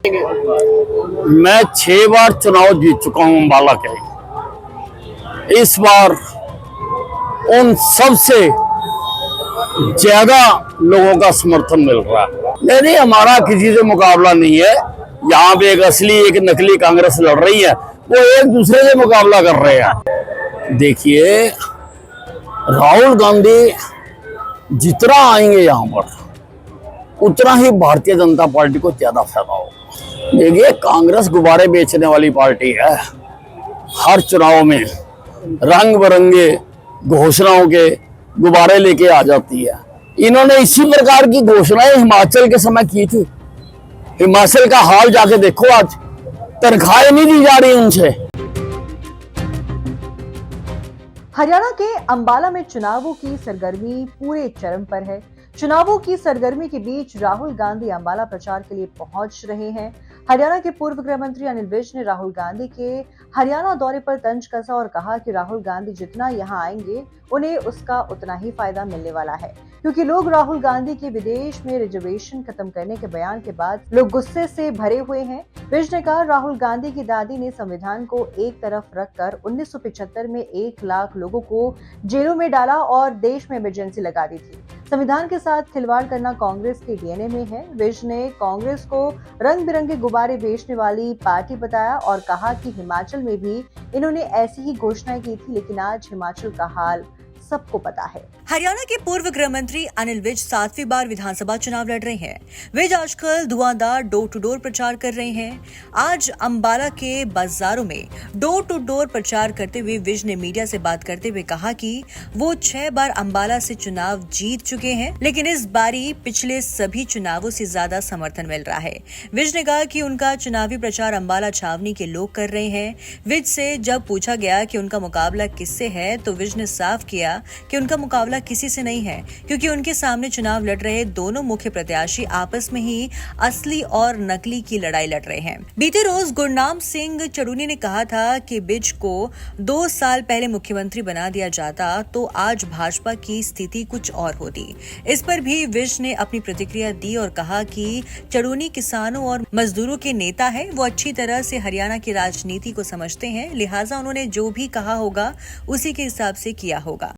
मैं 6 बार चुनाव जीत चुका हूं अम्बाला के। इस बार उन सबसे ज्यादा लोगों का समर्थन मिल रहा है। नहीं, हमारा किसी से मुकाबला नहीं है। यहाँ पे एक असली एक नकली कांग्रेस लड़ रही है, वो एक दूसरे से मुकाबला कर रहे हैं। देखिए, राहुल गांधी जितना आएंगे यहाँ पर उतना ही भारतीय जनता पार्टी को ज्यादा फायदा होगा। देखिए, कांग्रेस गुब्बारे बेचने वाली पार्टी है। हर चुनाव में रंग बिरंगे घोषणाओं के गुब्बारे लेके आ जाती है। इन्होंने इसी प्रकार की घोषणाएं हिमाचल के समय की थी। हिमाचल का हाल जाके देखो, आज तनख्वाहें नहीं दी जा रही उनसे। हरियाणा के अंबाला में चुनावों की सरगर्मी पूरे चरम पर है। चुनावों की सरगर्मी के बीच राहुल गांधी अंबाला प्रचार के लिए पहुंच रहे हैं। हरियाणा के पूर्व गृह मंत्री अनिल विज ने राहुल गांधी के हरियाणा दौरे पर तंज कसा और कहा कि राहुल गांधी जितना यहां आएंगे उन्हें उसका उतना ही फायदा मिलने वाला है, क्योंकि लोग राहुल गांधी के विदेश में रिजर्वेशन खत्म करने के बयान के बाद लोग गुस्से से भरे हुए हैं। विज ने कहा, राहुल गांधी की दादी ने संविधान को एक तरफ रखकर 1975 में 1 लाख लोगों को जेलों में डाला और देश में इमरजेंसी लगा दी थी। संविधान के साथ खिलवाड़ करना कांग्रेस के डीएनए में है। विज ने कांग्रेस को रंग बिरंगे गुब्बारे बेचने वाली पार्टी बताया और कहा कि हिमाचल में भी इन्होंने ऐसी ही घोषणाएं की थी, लेकिन आज हिमाचल का हाल सबको पता है। हरियाणा के पूर्व गृह मंत्री अनिल विज 7वीं बार विधानसभा चुनाव लड़ रहे हैं। विज आजकल धुआंधार डोर टू डोर प्रचार कर रहे हैं। आज अंबाला के बाजारों में डोर टू डोर प्रचार करते हुए विज ने मीडिया से बात करते हुए कहा कि वो 6 बार अंबाला से चुनाव जीत चुके हैं, लेकिन इस बारी पिछले सभी चुनावों से ज्यादा समर्थन मिल रहा है। विज ने कहा कि उनका चुनावी प्रचार अंबाला छावनी के लोग कर रहे हैं। विज से जब पूछा गया कि उनका मुकाबला किससे है, तो विज ने साफ किया कि उनका मुकाबला किसी से नहीं है, क्योंकि उनके सामने चुनाव लड़ रहे दोनों मुख्य प्रत्याशी आपस में ही असली और नकली की लड़ाई लड़ रहे हैं। बीते रोज गुरनाम सिंह चड़ूनी ने कहा था कि विज को 2 साल पहले मुख्यमंत्री बना दिया जाता तो आज भाजपा की स्थिति कुछ और होती। इस पर भी विज ने अपनी प्रतिक्रिया दी और कहा कि चड़ूनी किसानों और मजदूरों के नेता है, वो अच्छी तरह से हरियाणा की राजनीति को समझते हैं, लिहाजा उन्होंने जो भी कहा होगा उसी के हिसाब से किया होगा।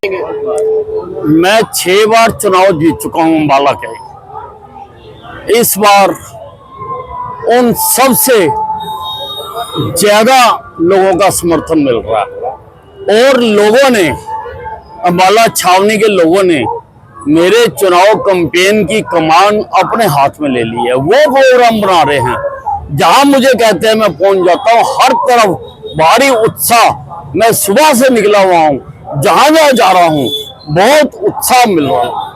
मैं 6 बार चुनाव जीत चुका हूं अम्बाला के। इस बार उन सबसे ज्यादा लोगों का समर्थन मिल रहा है और लोगों ने, अम्बाला छावनी के लोगों ने मेरे चुनाव कैंपेन की कमान अपने हाथ में ले ली है। वो प्रोग्राम बना रहे हैं जहां मुझे कहते हैं मैं पहुंच जाता हूं। हर तरफ भारी उत्साह, मैं सुबह से निकला हुआ हूं, जहां जहां जा रहा हूं बहुत उत्साह मिल रहा है।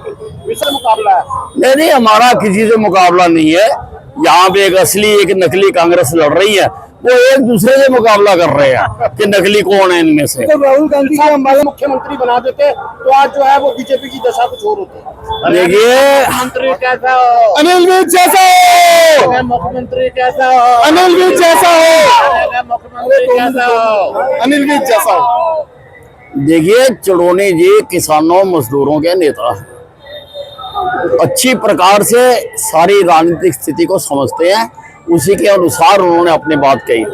मुकाबला है नहीं, हमारा किसी से मुकाबला नहीं है। यहाँ पे एक असली एक नकली कांग्रेस लड़ रही है, वो एक दूसरे से मुकाबला कर रहे हैं कि नकली कौन है इनमें से। तो राहुल गांधी को अंबाला मुख्यमंत्री बना देते तो आज जो है वो बीजेपी की दशा कुछ और होती। देखिए, मुख्यमंत्री कैसा अनिल विज जैसा हो, मुख्यमंत्री कैसा अनिल विज जैसा हो, मुख्यमंत्री कैसा अनिल विज जैसा हो। देखिए, चड़ूनी जी किसानों मजदूरों के नेता हैं, अच्छी प्रकार से सारी राजनीतिक स्थिति को समझते हैं, उसी के अनुसार उन्होंने अपनी बात कही।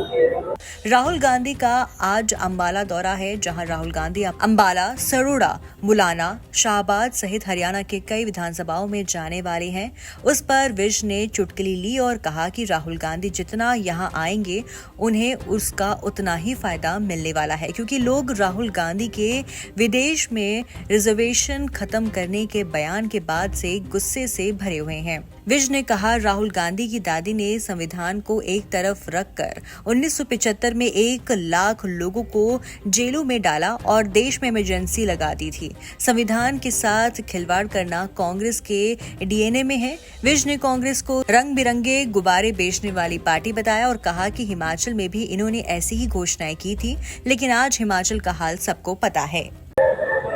राहुल गांधी का आज अंबाला दौरा है, जहां राहुल गांधी अंबाला, सरोड़ा, मुलाना, शाहबाद सहित हरियाणा के कई विधानसभाओं में जाने वाले हैं। उस पर विज ने चुटकुली ली और कहा कि राहुल गांधी जितना यहां आएंगे उन्हें उसका उतना ही फायदा मिलने वाला है, क्योंकि लोग राहुल गांधी के विदेश में रिजर्वेशन खत्म करने के बयान के बाद से गुस्से से भरे हुए हैं। विज ने कहा, राहुल गांधी की दादी ने संविधान को एक तरफ रखकर 1975 में 1 लाख लोगों को जेलों में डाला और देश में इमरजेंसी लगा दी थी। संविधान के साथ खिलवाड़ करना कांग्रेस के डीएनए में है। विज ने कांग्रेस को रंग बिरंगे गुब्बारे बेचने वाली पार्टी बताया और कहा कि हिमाचल में भी इन्होंने ऐसी ही घोषणाएं की थी, लेकिन आज हिमाचल का हाल सबको पता है।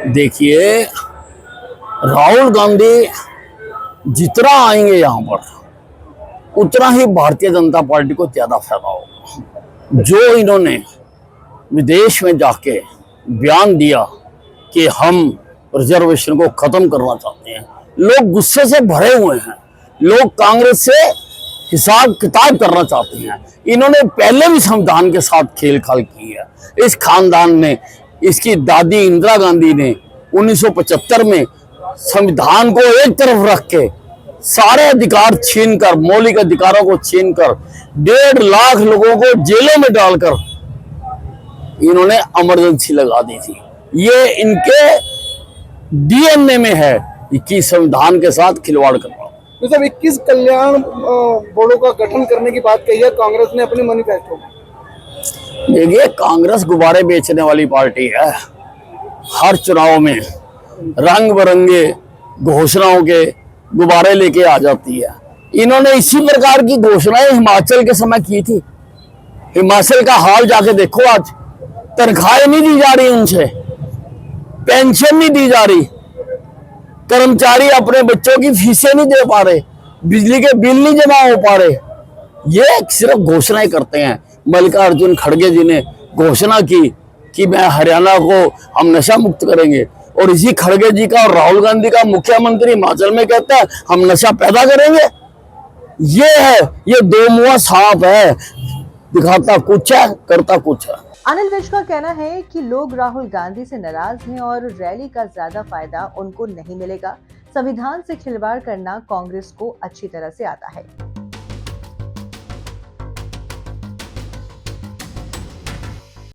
देखिए, राहुल गांधी जितना आएंगे यहाँ पर उतना ही भारतीय जनता पार्टी को ज्यादा फायदा होगा। जो इन्होंने विदेश में जाके बयान दिया कि हम रिजर्वेशन को खत्म करना चाहते हैं, लोग गुस्से से भरे हुए हैं। लोग कांग्रेस से हिसाब किताब करना चाहते हैं। इन्होंने पहले भी संविधान के साथ खेल खाल की है। इस खानदान ने, इसकी दादी इंदिरा गांधी ने 1975 में संविधान को एक तरफ रख के सारे अधिकार छीनकर, मौलिक अधिकारों को छीनकर 1.5 लाख लोगों को जेलों में डालकर इन्होंने इमरजेंसी लगा दी थी। ये इनके डीएनए में है कि संविधान के साथ खिलवाड़ करना। तो जब 21 कल्याण बोर्डों का गठन करने की बात कही है कांग्रेस ने अपने मैनिफेस्टो में। देखिए, कांग्रेस गुब्बारे बेचने वाली पार्टी है। हर चुनाव में रंग बिरंगे घोषणाओं के गुब्बारे लेके आ जाती है। इन्होंने इसी प्रकार की घोषणाएं हिमाचल के समय की थी। हिमाचल का हाल जाके देखो आज। तनख्वाहें नहीं दी जा रही उनसे, पेंशन नहीं दी जा रही, कर्मचारी अपने बच्चों की फीसें नहीं दे पा रहे, बिजली के बिल नहीं जमा हो पा रहे। ये सिर्फ घोषणाएं करते हैं। मल्लिकार्जुन खड़गे जी ने घोषणा की कि मैं हरियाणा को हम नशा मुक्त करेंगे, और इसी खड़गे जी का और राहुल गांधी का मुख्यमंत्री हिमाचल में कहता है हम नशा पैदा करेंगे। ये है, ये दो मुंहा सांप है, दिखाता कुछ है, करता कुछ है। अनिल विज का कहना है कि लोग राहुल गांधी से नाराज हैं और रैली का ज्यादा फायदा उनको नहीं मिलेगा। संविधान से खिलवाड़ करना कांग्रेस को अच्छी तरह से आता है।